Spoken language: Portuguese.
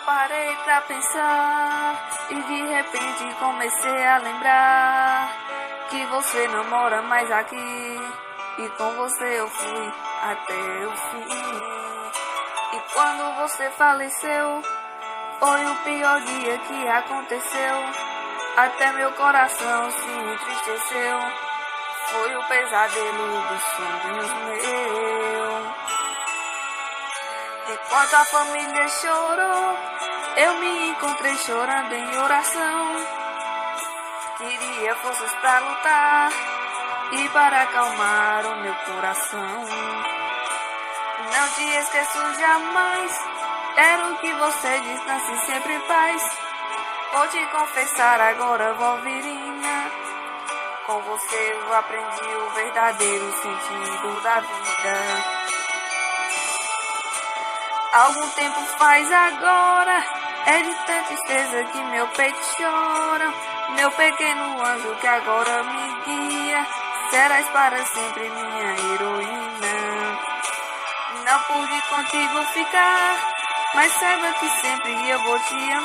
parei pra pensar e de repente comecei a lembrar que você não mora mais aqui e com você eu fui até o fim. E quando você faleceu, foi o pior dia que aconteceu. Até meu coração se entristeceu. Foi o pesadelo dos sonhos meu. Enquanto a família chorou, eu me encontrei chorando em oração. Queria forças pra lutar e para acalmar o meu coração. Não te esqueço jamais, quero que você descanse sempre em paz. Vou te confessar agora, Wolverina, com você eu aprendi o verdadeiro sentido da vida. Algum tempo faz agora, é de tanta tristeza que meu peito chora. Meu pequeno anjo que agora me guia, serás para sempre minha heroína. Não pude contigo ficar, mas saiba que sempre eu vou te amar.